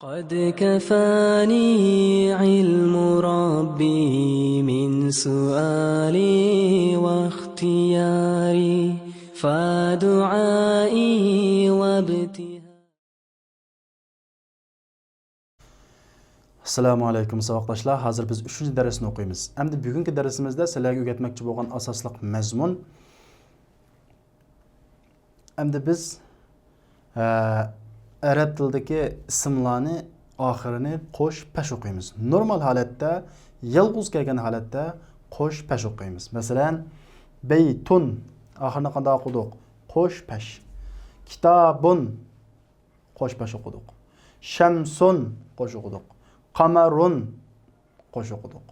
قد كفاني علم ربي من سؤالي واختياري فدعائي وابتهالي. Assalamu alaykum savoqdoshlar. Hozir biz 3-darsni o'qiymiz. Endi bugungi darsimizda sizlarga o'rgatmoqchi bo'lgan asosliq mazmun endi biz arab tilidagi ismlarni oxirini qo'sh pash o'qiymiz. Normal holatda, yolg'iz kelgan holatda qo'sh pash o'qiymiz. Masalan, baytun oxirini qanday o'qidik? Qo'sh pash. Kitobun qo'sh pash o'qidik. Shamsun qo'sh o'qidik. Qamarun qo'sh o'qidik.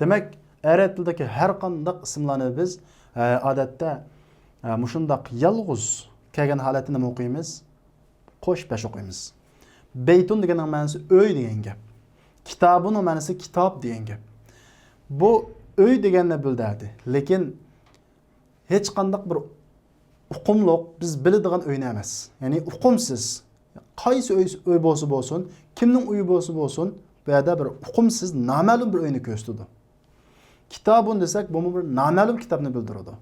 Demak, arab tilidagi har qanday ismlarni biz odatda mushundaq yolg'iz kelgan holatini nima o'qiymiz? Qo'sh pash o'qiymiz. Baytun deganning ma'nosi uy degan gap. Kitobning ma'nosi kitob degan gap. Bu uy deganni bildiradi, lekin hech qanday bir uqumliq biz biladigan uyni emas. Ya'ni uqumsiz. Qaysi uy bo'lsa bo'lsin, kimning uyi bo'lsa bo'lsin, bu yerda bir uqumsiz, noma'lum bir uyni ko'rsatadi. Kitobun desak, bu bir noma'lum kitobni bildiradi.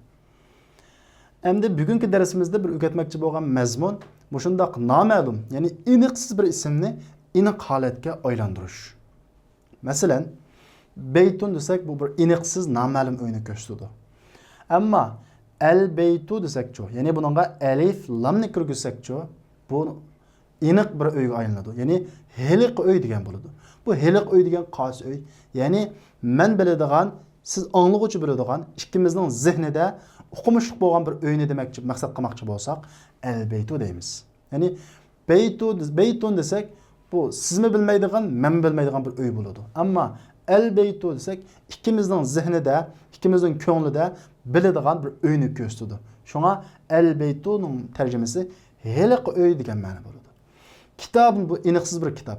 Endi bugungi darsimizda bir o'rgatmoqchi bo'lgan mazmun mushundaq noma'lum, ya'ni aniqsiz bir ismni aniq holatga aylantirish. Masalan, baytun desak, bu bir aniqsiz, noma'lum uyni ko'rsatadi. Ammo al-baytu desakchi, ya'ni buningga alif, lamni kirgizsakchi, bu aniq bir uyga aylanadi. Ya'ni heliq uy degan bo'ladi. Bu heliq uy degan qaysi uy? Ya'ni men biladigan, siz anglag'uchi biladigan, ikkimizning zihnida o'qimishlik bo'lgan bir uyni demakchi, maqsad qilmoqchi bo'lsak, al-baytu deymiz. Ya'ni baytun desak, bu sizmi bilmaydigan, men bilmaydigan bir uy bo'ladi. Ammo al-baytu desak, ikkimizning zihnida, ikkimizning ko'nglida biladigan bir uyni ko'rsatadi. Shunga al-baytuning tarjimasi heliq uy degan ma'no bo'ladi. Kitob bu aniqsiz bir kitob.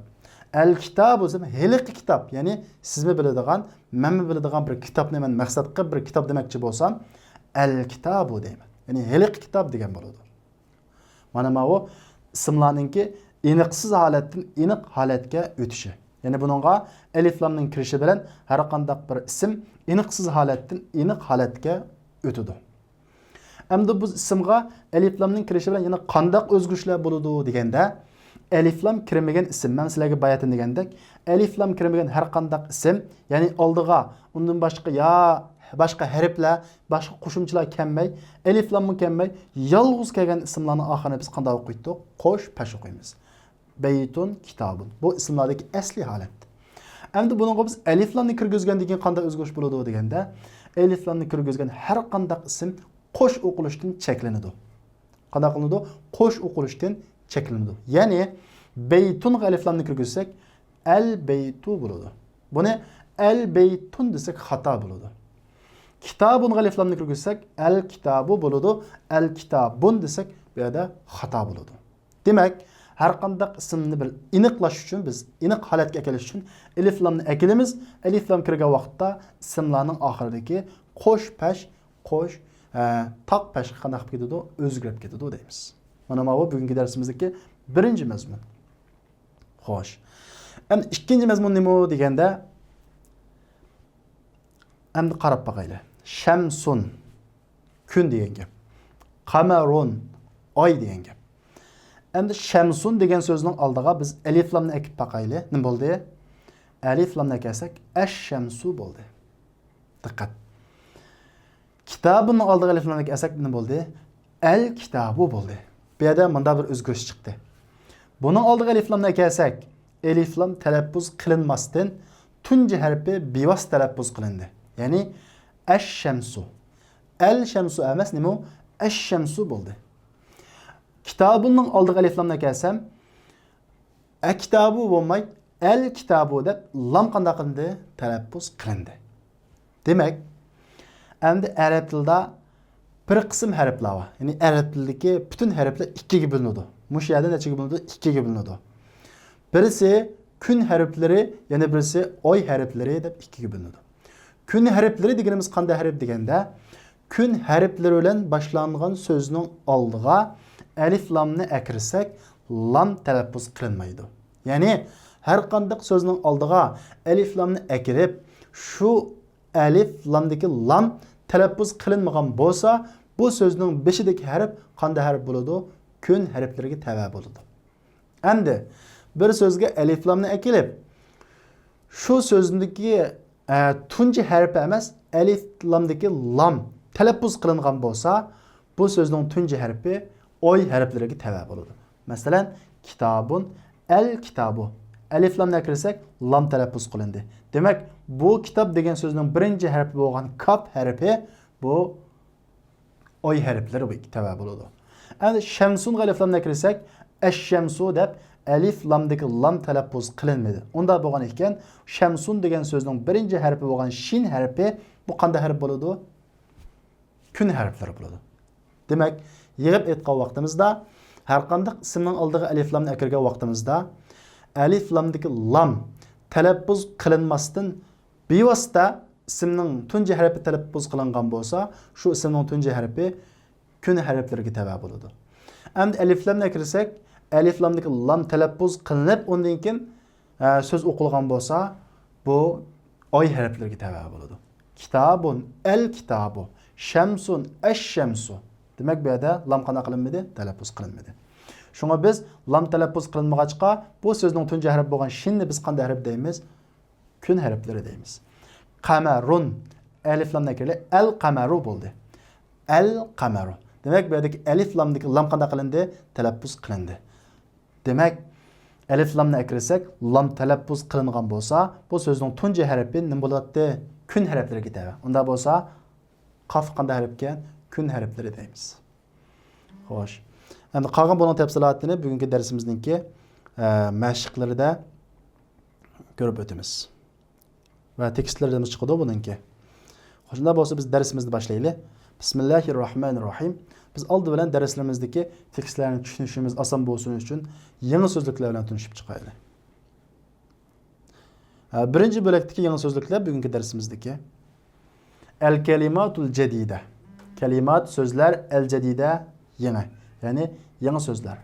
Al-kitob o'zi heliq kitob, ya'ni sizmi biladigan, menmi biladigan bir kitobni men maqsad qilib bir kitob demoqchi bo'lsam, al-kitobu deyman. Ya'ni heliq kitob degan bo'ladi. Mana bu ismlarningki aniqsiz holatdan aniq holatga o'tishi. Ya'ni buningga alif lamning kirishi bilan har qanday bir ism aniqsiz holatdan aniq holatga o'tadi. Endi bu ismga alif lamning kirishi bilan yana qanday o'zgarishlar bo'ladi deganda, alif lam kirmagan ism, men sizlarga bayatın degandek, alif lam kirmagan har qanday ism, ya'ni oldiga undan boshqa ya boshqa harflar, boshqa qo'shimchalar kelmay, alif lammi kelmay, yolg'iz kelgan ismlarning oxirini biz qanday o'qiydik? Qo'sh pash o'qiymiz. Baytun, kitobun. Bu ismlardagi asli holat. Endi buningga biz alif lamni kirgizgandan keyin qanday o'zgarish bo'ladi deganda, alif lamni kirgizgan har qanday ism qo'sh o'qilishdan cheklanadi. Qanday qilinadi? Qo'sh o'qilishdan cheklanadi. Ya'ni baytunga alif lamni kirgizsak, al-baytu bo'ladi. Buni al-baytun desak xato bo'ladi. Kitobun alif lamni kirgizsak, al-kitobu bo'ladi. Al-kitobun desak, bu yerda xato bo'ladi. Demak, har qanday ismni bir aniqlash uchun biz aniq holatga kelish uchun alif lamni akilamiz. Alif lam kirgan vaqtda ismlarning oxiridagi qo'sh pash, qo'sh taq pash qanday qilib ketadi? O'zgarib ketadi deymiz. Mana bu bugungi darsimizdagi birinchi mazmun. Xo'sh. Endi ikkinchi mazmun nima deganda, endi qarab boqaylik. Shamsun kun degan gap. Qamarun oy degan gap. Endi shamsun degan so'zning oldiga biz alif lamni ekib boqaylik. Nima bo'ldi? Alif lamni ekesak, ash-shamsu bo'ldi. Diqqat. Kitobning oldiga alif lamni ekesak nima bo'ldi? Al-kitobu bo'ldi. Bu yerda bunda bir o'zgarish chiqdi. Buning oldiga alif lamni ekesak, alif lam talaffuz qilinmasdan tunji harfi bevos talaffuz qilindi. Ya'ni ash-shamsu. Al-shamsu emas, nima? Ash-shamsu bo'ldi. Kitobning oldiga alif lamni ekasam, a-kitobu bo'lmay, al-kitobu deb lam qanday qilindi? Talaffuz qilindi. Demak, endi arab tilida bir qism harflar var. Yani arab tilidagi bütün harflar ikkiga bo'linadi. Mush yerda nechaga bo'linadi? Ikkiga bo'linadi. Birisi kun harflari, yana birisi oy harflari deb ikkiga bo'linadi. Kun harflari deganimiz qanday harf deganda, kun harflari bilan boshlangan so'zning oldiga alif lamni akirsak, lam talaffuz qilinmaydi. Ya'ni har qanday so'zning oldiga alif lamni akirib, shu alif lamdagi lam talaffuz qilinmagan bo'lsa, bu so'zning beshidagi harf qanday harf bo'ladi? Kun harflariga tava bo'ladi. Endi bir so'zga alif lamni akilib, shu so'zdagi tunji harfi emas, alif lamdagi lam talaffuz qilingan bo'lsa, bu so'zning tunji harfi oy harflariga tava bo'ladi. Masalan, kitabun, el kitabu. Alif lamni akirsak, lam talaffuz qilindi. Demak, bu kitob degan so'zning birinchi harfi bo'lgan kaf harfi bu oy harflari tava bo'ladi. Endi shamsun alif lamni akirsak, ash-shamsu deb alif lamdagi lam talaffuz qilinmadi. Unda bo'lgan ekan, shamsun degan so'zning birinchi harfi bo'lgan shin harfi bu qanday harf bo'ladi? Kun harflari bo'ladi. Demak, yig'ib aytgan vaqtimizda har qanday ismning oldiga alif lamni akirgan vaqtimizda alif lamdagi lam talaffuz qilinmasdan bevosita ismning tunji harfi talaffuz qilingan bo'lsa, shu ismning tunji harfi kun harflariga tava bo'ladi. Endi alif lamni akirsak, alif lamdagi lam talaffuz qilinib, undan keyin so'z o'qilgan bo'lsa, bu oy harflariga tava bo'ladi. Kitabun, el kitabu, shamsun, ash-shamsu. Demak, bu yerda lam qana qilinmadi, talaffuz qilinmadi. Shunga biz lam talaffuz qilinmag'achqa, bu so'zning tunji harfi bo'lgan shinni biz qanday harf deymiz? Kun harflari deymiz. Qamarun, alif lamni akirli, el qamaru bo'ldi. El qamaru. Demak, bu yerdagi alif lamdagi lam qanday qilindi? Talaffuz qilindi. Demak, alif lamni akirsak, lam talaffuz qilingan bo'lsa, bu so'zning tunji harfi nima bo'ladi? Kun harflariga tava. Unda bo'lsa, qaf qanday harf ekan? Kun harflari deymiz. Xo'sh. Endi qolgan buning tafsilotini bugungi darsimizningki mashqlarida ko'rib o'tamiz. Va tekstlarimiz chiqadi buningki. Shunda bo'lsa biz darsimizni boshlaylik. Bismillahirrohmanirrohim. Biz oldi bilan darslarimizdagi tekstlarni tushunishimiz oson bo'lsin uchun yangi so'zliklar bilan tanishib chiqaylik. Birinchi bo'lakdagi yangi so'zliklar bugungi darsimizdagi el-kalimatul jadida. Kalimat so'zlar el-jadida yangi. Ya'ni yangi so'zlar.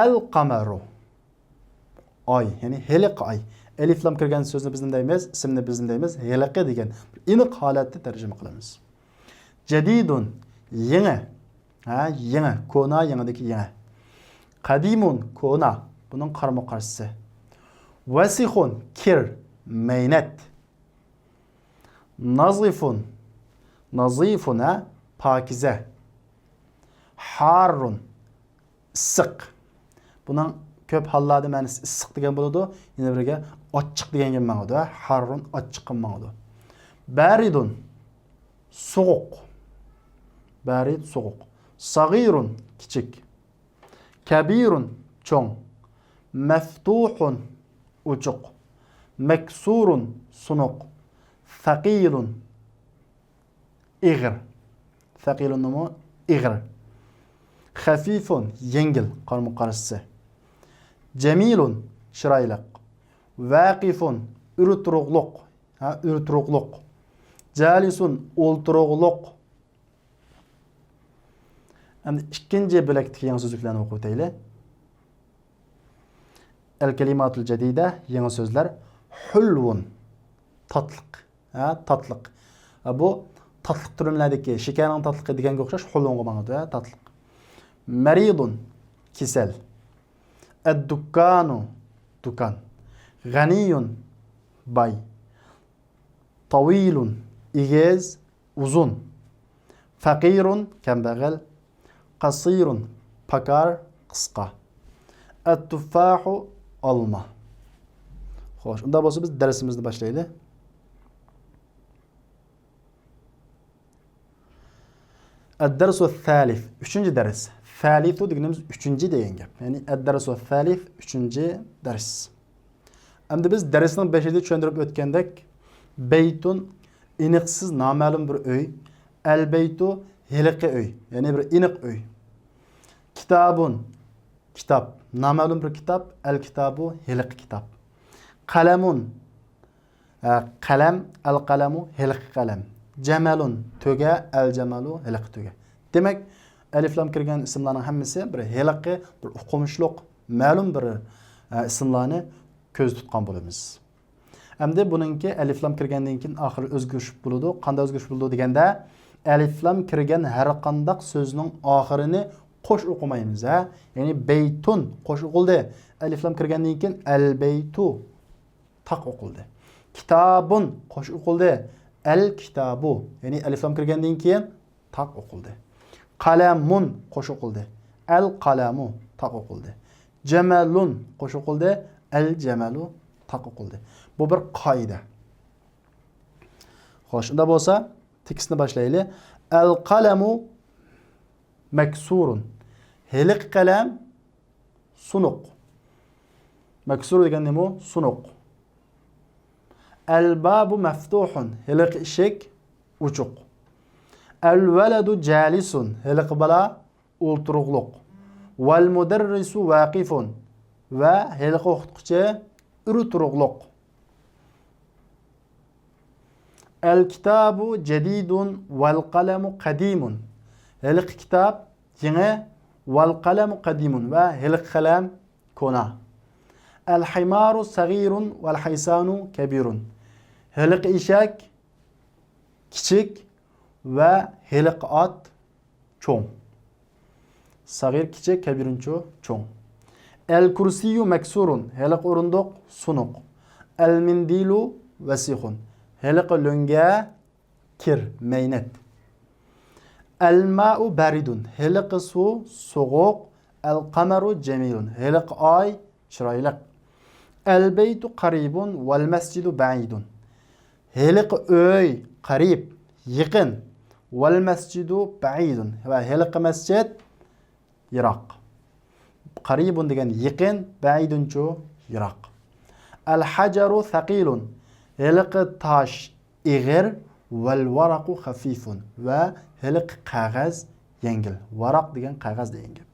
El-qamaru. Oy, ya'ni heliq oy. Elif lam kirgan so'zni biz nima deymiz? Ismni biz nima deymiz? Heliqi degan aniq holatda tarjima qilamiz. Jadidun, yangi. Yangi, kona yangidagi yangi. Qadimun, kona, buning qarama qarshisi. Vasihun, kir, maynat. Nazifun, nazifun, pakize. Harrun, issiq. Buning ko'p hollarda ma'nosi issiq degan bo'ladi, yana biriga ochiq degan ma'noda. Harrun ochiq ma'noda. Baridun, sovuq. Barid, sovuq. Sagirun, kichik. Kabirun, cho'ng. Maftuhun, ochiq. Maksurun, sunuq. Thaqilun, ig'ir. Thaqilun nima? Ig'ir. Xafifun, yengil, qarama qarshisi. Jamilun, chiroyli. Vaqifun, urutruqliq, urutruqliq. Jalisun, o'ltiruqliq. Endi ikkinchi bo'lakdagi yangi so'zlarni o'qib o'taylik. El-kalimatul jadida, yangi so'zlar. Hulvun, tatliq, tatliq. Bu tatliq turimlardagi shakarning tatligi deganga o'xshash hulvunga ma'noda, tatliq. Maridun, kasal. Ad-dukkanu, dukan. G'aniyun, boy. Tawilun, egiz, uzun. Faqirun, kambag'al. Qasirun, pakar, qisqa. At-tuffahu, olma. Xo'sh, unda bo'lsa biz darsimizni boshlaylik. Ad-darsu thalith, 3-dars. Thalithu deganimiz 3-degan gap. Ya'ni ad-darsu thalith 3-dars. Endi biz darsning 5-da tushuntirib o'tgandek, baytun iniqsiz noma'lum bir uy, al-baytu heliqi uy, ya'ni bir iniq uy. Kitabun, kitob, noma'lum bir kitob, al-kitabu heliq kitob. Qalamun, qalam, al-qalamu heliq qalam. Jamalun, to'ga, al-jamalu heliq to'ga. Demak, alif lam kirgan ismlarning hammasi bir heliqi, bir o'qimishliq, ma'lum bir ismlarni ko'z tutgan bo'lamiz. Endi buningki alif lam kirgandan keyin oxiri o'zgarish bo'ladi. Qanday o'zgarish bo'ladi deganda, alif lam kirgan har qanday so'zning oxirini qo'sh o'qimaymiz, ha? Ya'ni baytun qo'sh o'qildi. Alif lam kirgandan keyin al baytu taq o'qildi. Kitabun qo'sh o'qildi. Al kitabu. Ya'ni alif lam kirgandan keyin taq o'qildi. Qalamun qo'sh o'qildi. Al qalamu taq o'qildi. Jamalun qo'sh o'qildi. Al jamalu taq o'qildi. Bu bir qoida. Xo'sh, unda bo'lsa, tekstni boshlaylik. Al qalamu maksurun. Heliq qalam sunuq. Maksur degan nima? Sunuq. Al babu maftuhun. Heliq eshik uchuq. Al waladu jalisun. Heliq bala o'ltiruqliq. Wal mudarrisu waqifun. Va heliq o'qituvchi uruturuqliq. Al kitabu jadidun wal qalamu qadimun. Heliq kitob yangi wal qalamu qadimun va heliq qalam kona. Al himaru sagirun wal haysanu kabirun. Heliq eshak kichik va heliq ot cho'ng. Sagir kichik, kabirun cho'ng. Al kursiyu maksurun. Heliq o'rindiq sunuq. Al mindilu vasihun. Heliq lo'nga kir, maynat. Al ma'u baridun. Heliq suv so'g'uq. Al qamaru jamilun. Heliq oy chiroyli. Al baytu qaribun wal masjidu ba'idun. Heliq uy qarib, yaqin. Wal masjidu ba'idun. Va heliq masjid yiroq. Qaribun degan yaqin, ba'idun yiroq. Al hajaru thaqilun. Heliq tosh ig'ir val varaqu xafifun va heliq qog'oz yengil. Varaq degan qog'oz yengil.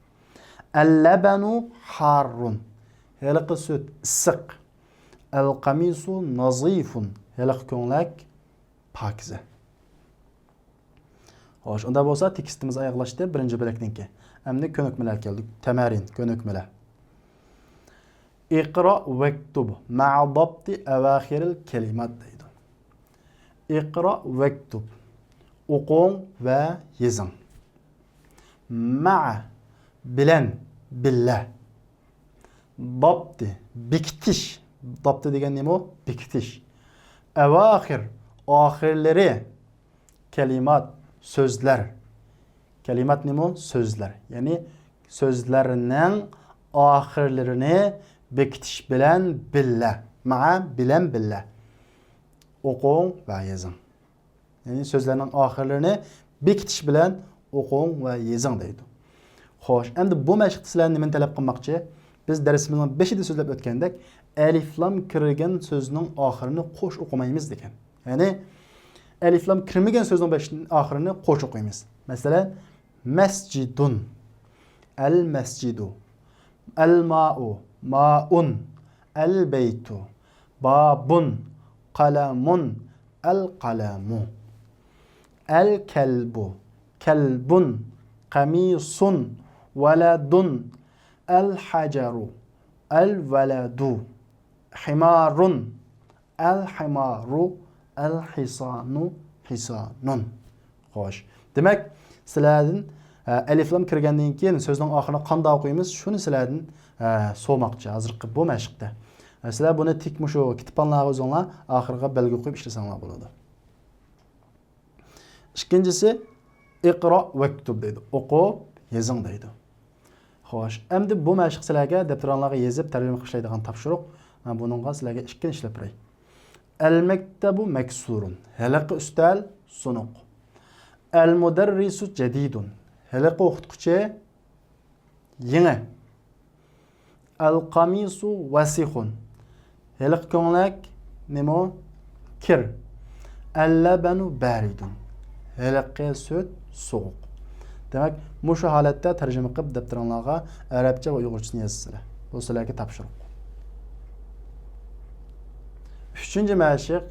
Al labanu harrun. Heliq sut issiq. Al qamisu nazifun. Heliq ko'nglak pokiza. Xo'sh, unda bo'lsa tekstimiz oyoqlashdi birinchi bo'lakdan. Endi ko'nikmalar keldi. Tamarin, ko'nikmalar. Iqra vaktub ma'a dabti awakhiril kalimat deydi. Iqra vaktub. O'qing va yozing. Ma'a bilan billah. Dabti bekitish. Dabti degan nima? Bekitish. Awakhir oxirlari kalimat so'zlar. Kalimat nima? So'zlar. Ya'ni so'zlarning oxirlarini bekitish bilan billah. Ma'a bilan billah. O'qing va yozing. Ya'ni so'zlarning oxirlarini bekitish bilan o'qing va yozing deydi. Xo'sh, endi bu mashq sizlarni nima talab qilmoqchi? Biz darsimizning 5-da so'zlab o'tgandek, alif lam kirgan so'zning oxirini qo'sh o'qimaymiz degan. Ya'ni alif lam kirmagan so'zning oxirini qo'sh o'qiymiz. Masalan, masjidun, al masjidu, al ma'u, ma'un, al baytu, babun, qalamun, al qalamu, al kalbu, kalbun, qamisun, waladun, al hajaru, al waladu, himarun, al himaru, al hisanu, hisanun. Xo'sh. Demak, sizlardan alif lam kirgandan keyin so'zning oxirini qanday o'qiymiz? Shuni sizlardan so'moqchi hozirgi bu mashqda. Sizlar buni tik mushu kitoblarga o'zinglar oxiriga belgi qo'yib ishlasanglar bo'ladi. Ikkinchisi iqro vaktub deydi. O'qib, yozing deydi. Xo'sh, endi bu mashq sizlarga daftarlarga yozib tarjima qilib ishlaydigan topshiriq. Men buningga sizlarga ikki ishlab beray. Al maktabu maksurun. Halaqa ustal sunuq. Al mudarrisu jadidun. Halaqa o'qituvchi yangi. Al qamisu wasihun. Halaqa ko'nglak nima? Kir. Al labanu baridun. Halaqa sut so'q. Demak, mushu holatda tarjima qilib daftarlarga arabcha va uyg'urchani yozsizlar. Bu sizlarga topshiriq. 3-mashq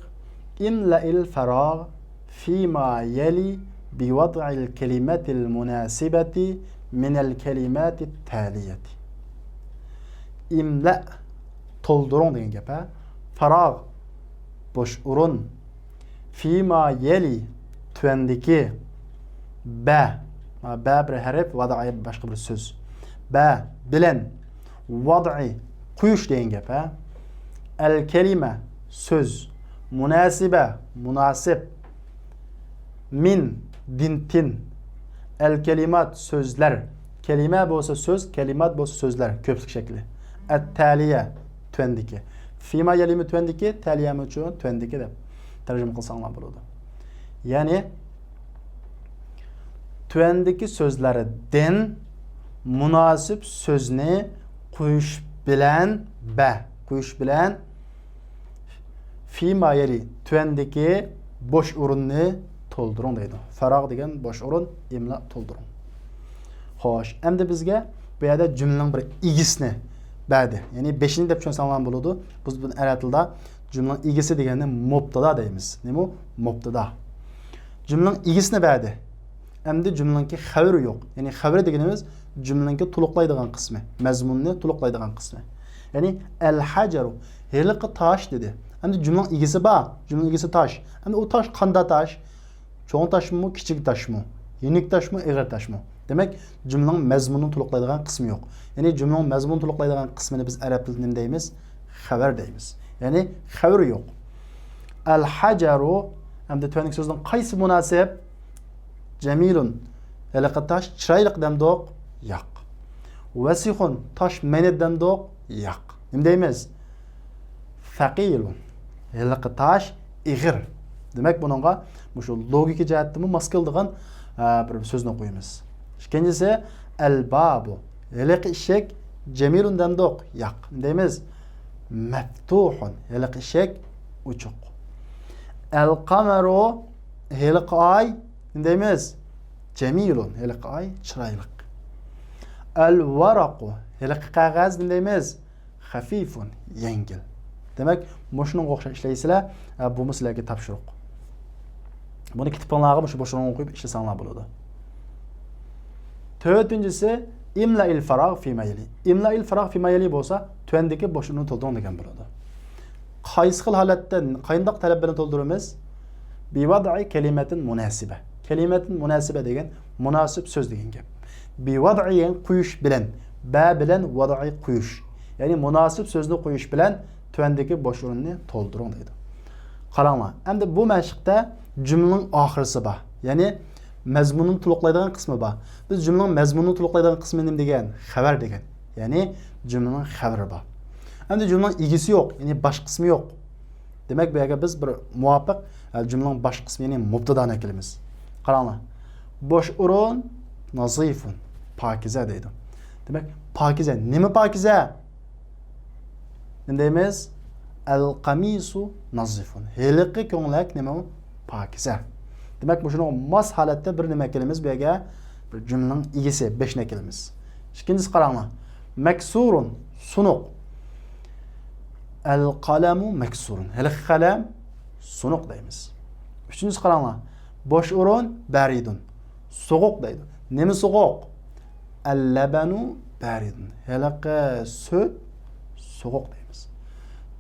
imla'il faragh fima yali biwad'il kalimatil munasibati min al kalimati taliyati. İmla to'ldiring degan gap. Farog bo'sh o'rin. Fima yeli tuvandiki ba bir harf vad'i boshqa bir so'z. Ba bilan vad'i quyish degan gap. Al kalima so'z. Munasiba munasib. Min dintin. El kelimat sözler. Kelime bo'lsa söz, kelimat bo'lsa sözler. Köpsük şekli. Et-taliye tüendiki. Fima yelimi tüendiki, taliyemi uçuğu tüendiki de tercüme kılsanlar buludu. Yani tüendiki sözleri den münasip sözünü kuyuş bilen be. Kuyuş bilen fima yeli tüendiki boş urunni to'ldiring deydi. Farog degan bosh o'rin, imla to'ldiring. Xo'sh, endi bizga bu yerda jumlaning bir egisini berdi. Ya'ni 5-ni deb tushunsanlar bo'ladi. Biz buni arab tilida jumlaning egisi deganda mubtada deymiz. Nima? Mubtada. Jumlaning egisini berdi. Endi jumlaningki xabari yo'q. Ya'ni xabari deganimiz jumlaningki to'liqlaydigan qismi, mazmunni to'liqlaydigan qismi. Ya'ni al-hajaru hiliqi tosh dedi. Endi jumlaning egisi bor. Jumlaning egisi tosh. Endi u tosh qanday tosh? Çoğun taş mı, küçük taş mı? Yenik taş mı, ağır taş mı? Demek cümlenin mezmununu tuluqlaydigan kısmı yok. Yani cümlenin mezmununu tuluqlaydigan kısmını biz Arap dilinde deymiz? Haber deymiz. Yani haber yok. El-hajaru hem de tüvenlik sözden qaysi münasib? Cemilun. Heliqi taş çıraylık demdoq? Yok. Vesihun taş mened demdoq? Yok. Ne deymiz? Faqilun. Heliqi taş ağır. Demek bununla şu logiki cihetimi maskıldıgan bir sözünü koyumuz. İkincisi el-babu. Heliqi işek cemilun demdoq? Yok. Ne deymiz? Meftuhun. Heliqi işek uçuq. El-kameru heliqi ay ne deymiz? Cemilun. Heliqi ay çıraylık. El-varaku heliqi qağaz ne deymiz? Hafifun. Yengil. Demek şunun o'xshash ishlaysizlar, bu sizlarga topshiriq. Buni kitoblarga shu boshqalarni o'qib ishlasanglar bo'ladi. To'rtinchisi imla'il faragh fi mayli. Imla'il faragh fi mayli bo'lsa, tuandagi boshini to'ldiring degan bo'ladi. Qaysi xil holatda qanday talab bilan to'ldiramiz? Bi wad'i kalimatin munasiba. Kalimatin munasiba degan munosib so'z degan gap. Bi wad'i quyish bilan, ba bilan wad'i quyish. Ya'ni munosib so'zni quyish bilan tüendeki boş ürününü to'ldiring deydi. Qaranglar. Endi bu mashqda jumlaning oxirisi bor. Ya'ni mazmunni to'liqlaydigan qismi bor. Biz jumlaning mazmunini to'liqlaydigan qismi nima degan? Xabar degan. Ya'ni jumlaning xabari bor. Endi jumlaning egisi yo'q, ya'ni bosh qismi yo'q. Demak bu yerga biz bir muvofiq jumlaning bosh qismi, ya'ni mubtadani kelamiz. Qaranglar. Bosh o'rin nazifun, pokiza deydi. Demak, pokiza nima pokiza? Ne deymiz? El-qamisu nazifun. Heliqi ko'nglak nima? Pokiza. Demak, bu shuni mos holatda bir nima kelamiz bu yerga? Bir jumlaning egisi 5 ni kelamiz. Ikkinchisi qaranglar. Maksurun, sunuq. El-qalamu maksurun. Heliqi qalam sunuq deymiz. Uchinchisi qaranglar. Bosh o'rin baridun. So'g'uq deydi. Nima so'g'uq? El-labanu baridun. Heliqi sut soğuk deymiz.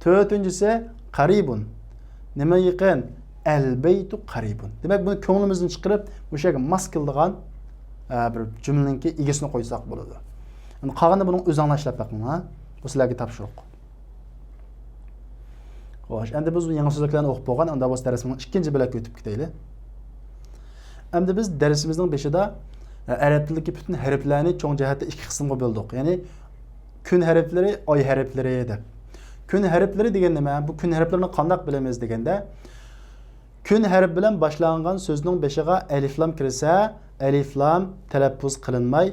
Dördüncüsü qaribun. Nima yaqin? El-beytu qaribun. Demek bunu ko'nglimizdan chiqarib, o'sha yerga mas qildigan bir jumlaningki egisini qo'ysak bo'ladi. Endi qolganda buni o'zinglar ishlab baqing, ha? Bu sizlarga topshiriq. Xo'sh, endi biz bu yangi so'zlarni o'qib bo'lgan, unda bu darsimizning ikkinchi bo'lakka o'tib ketaylik. Endi biz darsimizning 5ida arab tilidagi bütün harflarni cho'ng jihatda ikki qismga bo'ldik. Ya'ni kun harflari, oy harflari deb. Kun harflari degan nima? Bu kun harflarini qanday bilamiz deganda, kun harf bilan boshlangan so'zning beshiga alif lam kirsa, alif lam talaffuz qilinmay,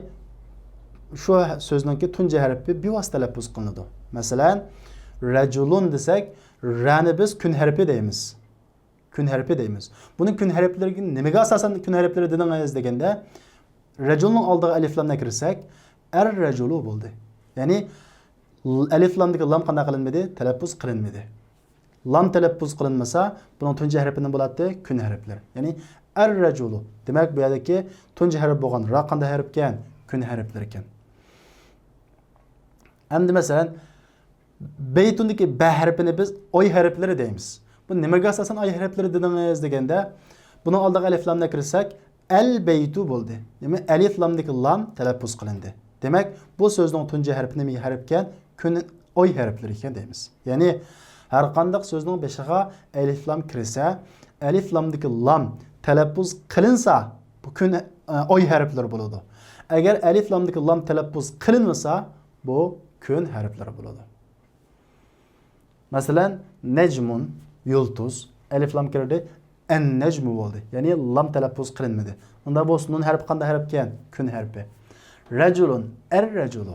shu so'zningki tunji harfi bevosita talaffuz qilinadi. Masalan, rajulun desak, rani biz kun harfi deymiz. Kun harfi deymiz. Buning kun harflariga nimaga asosan kun harflari dedingiz deganda, rajulning oldiga alif lamni kirsak, ar-rajulu bo'ldi. Yani alif lamdaki lam qanday qilinmadi? Talaffuz qilinmadi. Lam talaffuz qilinmasa, bunun tunji harfidan bo'ladi kun harflari. Yani ar-rajulu. Demak, bu yerdagi tunji harf bo'lgan ra qanday harf ekan? Kun harflari ekan. Endi masalan, Beytundaki B harfini biz oy harfleri deymiz. Bu nimaga asosan oy harfleri dedingiz deganda, buni oldiga alif lamni kirsak, el beytu bo'ldi. Demak, alif lamdagi lam talaffuz qilindi. Demak, bu so'zning tunji harfi nima harf ekan? Kun oy harflari ekan deymiz. Ya'ni har qanday so'zning beshiga alif lam kirsa, alif lamdagi lam talaffuz qilinsa, bu kun oy harflari bo'ladi. Agar alif lamdagi lam talaffuz qilinmasa, bu kun harflari bo'ladi. Masalan, necmun, yulduz, alif lam kirdi, en necmu bo'ldi. Ya'ni lam talaffuz qilinmadi. Unda bu nun harfi qanday harf ekan? Kun harfi. Rajulun, er-rajulu,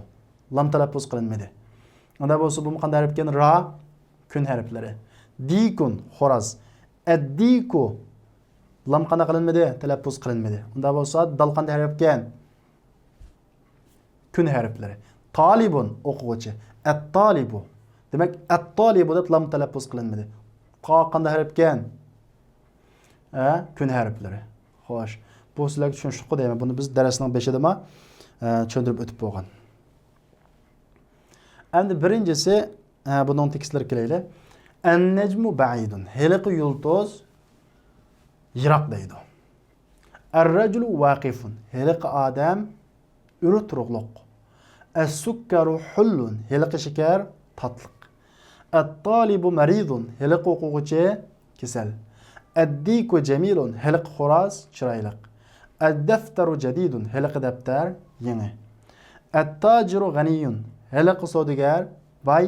lam talaffuz qilinmadi. Unda bu qanday harf ekan? Ra, kun harflari. Dikun, xo'roz. Ad-diku, lam qanday qilinmadi? Talaffuz qilinmadi. Unda bo'lsa dal qanday harf ekan? Kun harflari. Talibun, o'quvchi. At-talibu. Demak, at-talibu deb lam talaffuz qilinmadi. Qa qanday harf ekan? Kun harflari. Xo'sh, bu sizlarga tushunishli deyman. Buni biz darsning 5-da tushuntirib o'tib bo'lgan. Endi birinchisi, bunning tekstlar kelaylik. An-najmu ba'idun. Heliqi yulduz yiroq deydi. Ar-rajulu waqifun. Heliqi odam uri turuqliq. As-sukkaru hullun. Heliqi shakar tatliq. At-talibu maridun. Heliqi o'quvchi kasal. Ad-diku jamilun. Heliqi xo'roz chiroyli. Ad-daftaru jadidun. Heliqi daftar yangi. At-tajiru ghaniyun. Heliqi savdogar boy.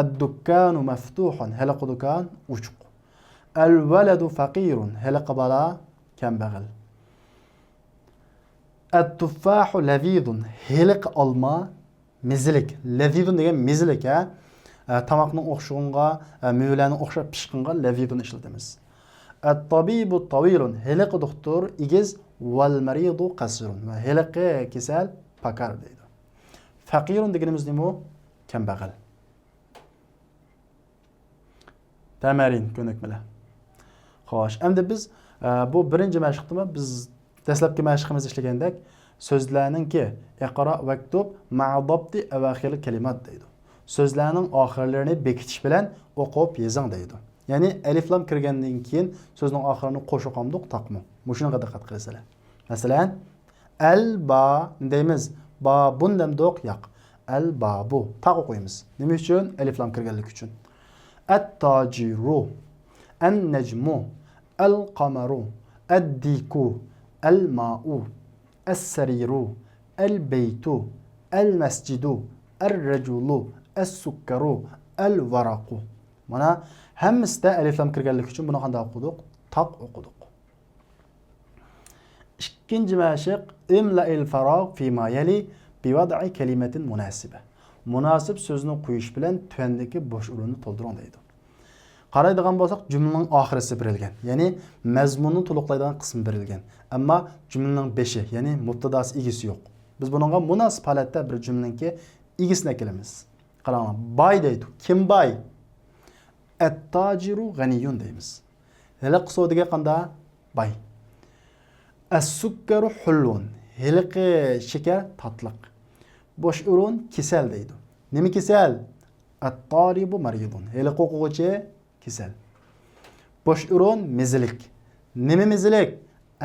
Ad-dukkanu maftuhun. Heliqi do'kon ochiq. Al-waladu faqirun. Heliqi bola kambag'al. At-tuffahu lavizun. Heliqi olma mizlik. Lavizun degan mizlik, tomoqning o'xshig'inga, mevlarning o'xshab pishqinga lavizun ishlatamiz. At-tabibu tawilun. Heliqi doktor igiz, wal maridu qasirun. Va heliqi kasal pakar deydi. Faqirun deganimiz nima? Kambag'al. Tamarin ko'nikmalar. Xo'sh, endi biz bu birinchi mashqdami? Biz dastlabki mashqimizda ishlagandek so'zlarningki iqro vaktub ma'dabti avaxir kalimat deydi. So'zlarning oxirlarini bekitish bilan o'qib yozing deydi. Ya'ni alif lam kirgandan keyin so'zning oxirini qo'shib qoldik taqmi. Mushunga diqqat qilasizlar. Masalan, al-ba deymiz. Ba bundam do'q yo'q. Al-babu taq o'qiymiz. Nima uchun? Alif lam kirganligi uchun. At-tajiru, an-najmu, al-qamaru, ad-diku, al-ma'u, as-sariru, al-baytu, al-masjidu, ar-rajulu, as-sukkaru, al-varaqu. Mana hammasida alif lam kirganligi uchun buni qanday o'qidik? Taq o'qidik. İkinci mashq imla'il faraq fi ma yali bi wad'i kalimatin munasiba. Munasib so'zni qo'yish bilan tuandagi bo'sh o'rinni to'ldiring deydi. Qaraydigan bo'lsak, jumlaning oxirisi berilgan. Ya'ni mazmunni to'liqlaydigan qismi berilgan. Ammo jumlaning beshi, ya'ni mubtadosi egisi yo'q. Biz buningga munosib holatda bir jumlaningki egisini kelamiz. Qarang, boy deydi. Kim boy? At-tajiru ghaniyun deymiz. Hali qisodiga qanday? Boy. As-sukkaru hullun. Heliqi shakar tatliq. Bosh o'rin kasal deydi. Nima kasal? At-talibu maridun. Heliqi o'quvchi kasal. Bosh o'rin mizlik. Nima mizlik?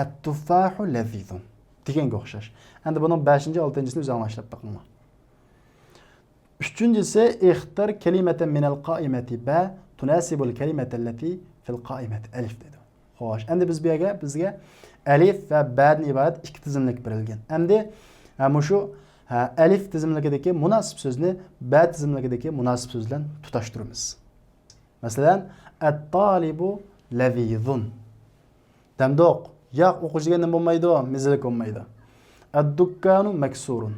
At-tuffahu lavizun. Deganga o'xshash. Endi buning 5-6-sini o'zinglar ishlab boqinglar. 3-si ixtar kalimatan min al-qa'imati ba tunasibul kalimata allati fil qa'imati alif dedi. Xo'sh, endi biz bu yerga bizga alif va ba'dan iborat ikki tizimlik berilgan. Endi shu alif tizimligidagi munosib so'zni ba tizimligidagi munosib so'z bilan tutashtiramiz. Masalan, at-talibu lavizun. Damdoq, yo'q o'quvchiga nima bo'lmaydi? Mizlik bo'lmaydi. Ad-dukkanu maksurun.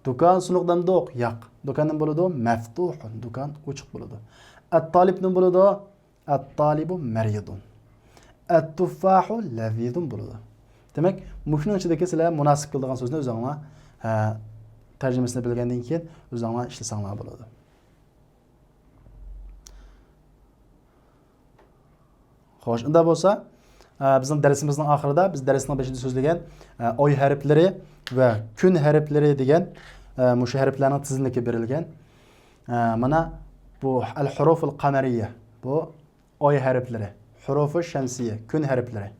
Do'kon sunuq damdoq, yo'q. Do'kon nima bo'ladi? Maftuhun. Do'kon ochiq bo'ladi. At-talib nima bo'ladi? At-talibu maridun. At-tuffahu lavizun bo'ladi. Demak, mushning ichidagi sizlar munosib qiladigan so'zni o'zingizlar tarjimasini bilgandan keyin o'zingizlar ishlasanglar bo'ladi. Xo'sh, unda bo'lsa, bizning darsimizning oxirida biz darsning 5-da so'zlagan oy harflari va kun harflari degan mushu harflarning tizimligi berilgan. Mana bu el-huruful qamariye. Bu oy harflari. Hurufu şemsiye, gün harflari.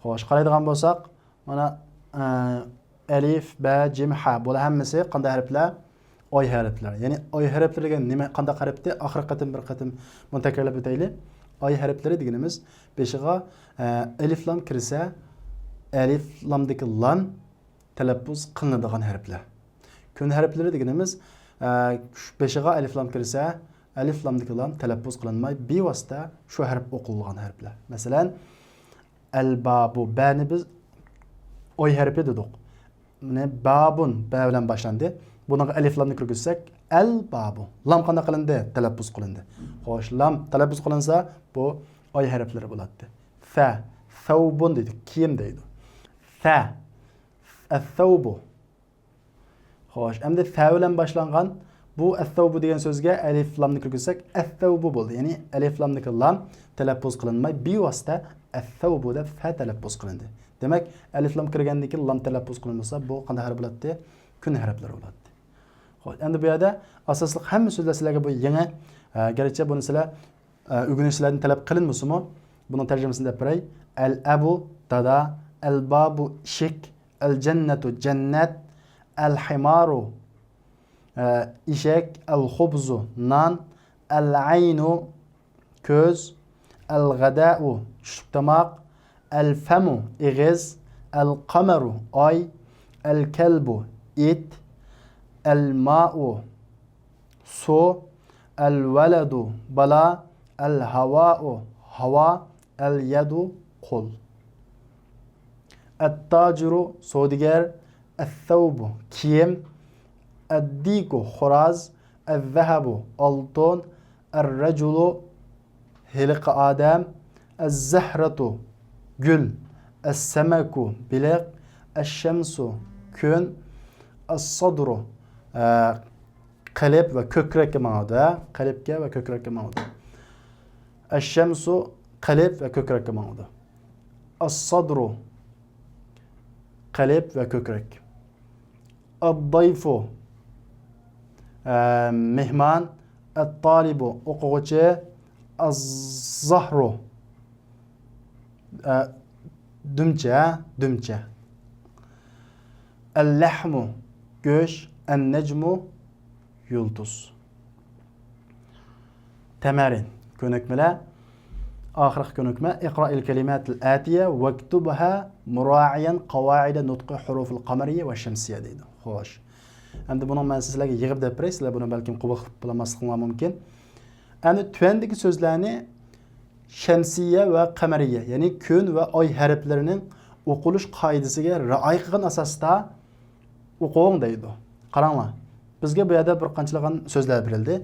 Xo'sh, qaraydigan bo'lsak, mana alif, ba, jim, ha. Bular hammasi qanday harflar? Oy harflari. Ya'ni oy harflariga nima qanday qarabdi? Oxirgi bir qatim buni takrorlab o'taylik. Oy harflari deganimiz beshiga alif lam kirsa, alif lamdagi lam talaffuz qilinadigan harflar. Kun harflari deganimiz beshiga alif lam kirsa, alif lamdagi lam talaffuz qilinmay, bevosita shu harf o'qilgan harflar. Masalan, al-babu, ba'ni biz oy harfi dedik. Mana babun ba bilan boshlandi. Bunga alif lamni kirgizsak, al-babu. Lam qanday qilindi? Talaffuz qilindi. Xo'sh, lam talaffuz qilinsa, bu oy harflari bo'ladi. Fa, thawbun deydi, kiyim deydi. Fa, al-thawbu. Xo'sh, endi fa bilan boshlangan bu al-thawbu degan so'zga alif lamni kirgizsak, al-thawbu bo'ldi. Ya'ni alif lamniki lam talaffuz qilinmay, bevosita al-thawbu deb fa talaffuz qilindi. Demak, alif lam kirgandan keyin lam talaffuz qilinmasa, bu qanday harf bo'ladi? Kun harflari bo'ladi. Xo'sh, endi bu yerda asosli hamma so'zlar sizlarga bu yangi, garchi buni sizlar o'rganishlardan talab qilinmasa-mu, buning tarjimasini deb beray. Al-abu dada, al-babu ishik, al-jannatu jannat, al-himaru ishak, al-khubzu nan, al-aynu ko'z, al-g'ada'u tushlik-tomoq, al-famu ig'iz, al-qamaru oy, al-kalbu it, al-ma'u su, al-waladu bala, al-hava'u hava, al-yadu qo'l. At-tajiru savdogar, al-thawbu kiyim, ad-diku xo'roz, al-zahabu oltin, ar-rajulu hiliqi odam, az-zahratu gul, as-samaku biliq, ash-shamsu kun, as-sadru qalb va ko'krakka ma'noda, qalbga va ko'krakka ma'noda. Ash-shamsu qalb va ko'krakka ma'noda. As-sadru qalb va ko'krak. Ad-dayfu mehmon, at-talibu o'quvchi, az-zahru dumcha. Al-lahmu go'sht, an-najmu yulduz. Tamarin ko'nikmalar. Oxirgi ko'nikma iqro'il kalimatil atiya waktubha mura'iyan qawaid nutqi hurufil qamariyya va shamsiyya deydi. Xo'sh. Endi buni men sizlarga yig'ib deb beray, sizlar buni balkim qabul qilmasligingiz mumkin. Endi tuvandagi so'zlarni shamsiyya va qamariyya, ya'ni kun va oy harflarining o'qilish qoidasiga rioya qilgan asosda o'qing deydi. Qaranglar. Bizga bu yerda bir qanchalagan so'zlar berildi.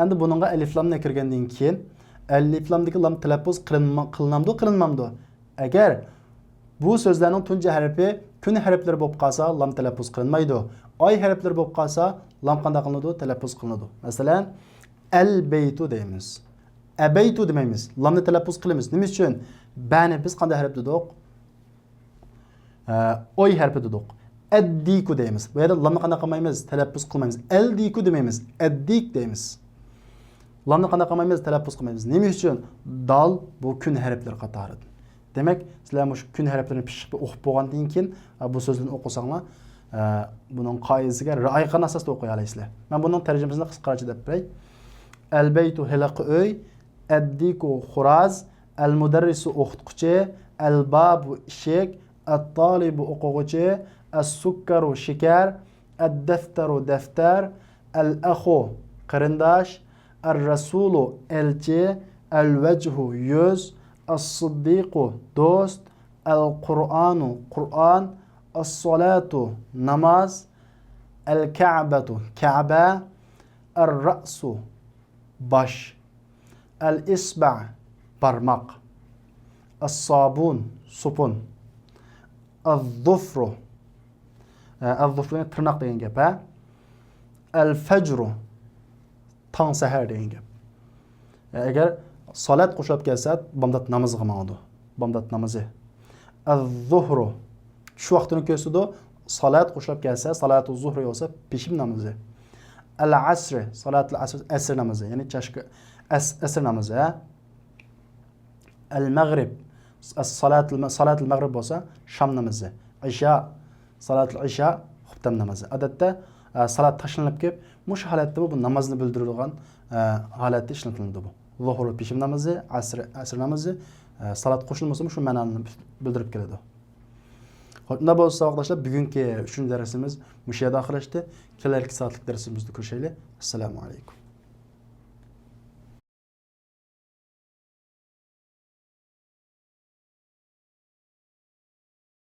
Endi buningga alif lamni kirgandan keyin alif lamdagi lam talaffuz qilinmamdi. Agar bu so'zlarning tunji harfi kun harflari bo'lib qolsa, lam talaffuz qilinmaydi. Oy harflari bo'lib qolsa, lam qanday qilinadi? Talaffuz qilinadi. Masalan, al-baytu deymiz. Abaytu demaymiz. Lamni talaffuz qilamiz. Nima uchun? Ba'ni biz qanday harf dedik? Oy harfi dedik. Ad-diku deymiz. Bu yerda lamni qanday qilmaymiz? Talaffuz qilmaymiz. Al-diku demaymiz. Ad-dik deymiz. Lamni qanday qilmaymiz? Talaffuz qilmaymiz. Nima uchun? Dal bu kun harflari qatoridir. Demak, sizlar shu kun harflarini pishib o'qib bo'lgandan keyin bu so'zlarni o'qisanglar, buning qoidasiga rioya qilgan asosda o'qiy olasizlar. Men buning tarjimasini qisqacha deb beray. Al-baytu hilaqi uy, ad-diku xo'roz, al-mudarrisu o'qituvchi, al-babu eshik, at-talibu o'quvchi, as-sukkaru shakar, ad-daftaru daftar, al-akhu qarindosh, ar-rasulu elchi, al-wajhu yuz, as-siddiqu do'st, al-qur'anu qur'on, as-salatu namoz, al-ka'batu ka'ba, ar-ra'su bosh, al-isba' barmoq, as-sabun supun, az-zufru tirnoq degan gap, al-fajru tong sahar degan gap. Agar salat qo'shilib kelsa, bomdod namoziga ma'noda. Bomdod namozi. Az-zuhru shu vaqtini ko'rsatadi. Salat qo'shilib kelsa, salatu zuhri bo'lsa, peshim namozi. El-asri, salatul asr, asr namazı. Yani çaşkı asr namazı. El-maghrib, salatul maghrib olsa şam namazı. İşa, salatul işa, xubtam namazı. Adette salat taşlanıp kelip, muş halatda bu namazını bildirilgan halatda işletildi bu. Zuhur peşim namazı, asr namazı, salat qo'shilmasa shu ma'noni bildirib keladi. Bunda bo'lsa arkadaşlar bugünkü 3. dersimiz bu yerda oxirlashdi. Kelerki saatlik dersimizni ko'rishaylik. Assalomu alaykum.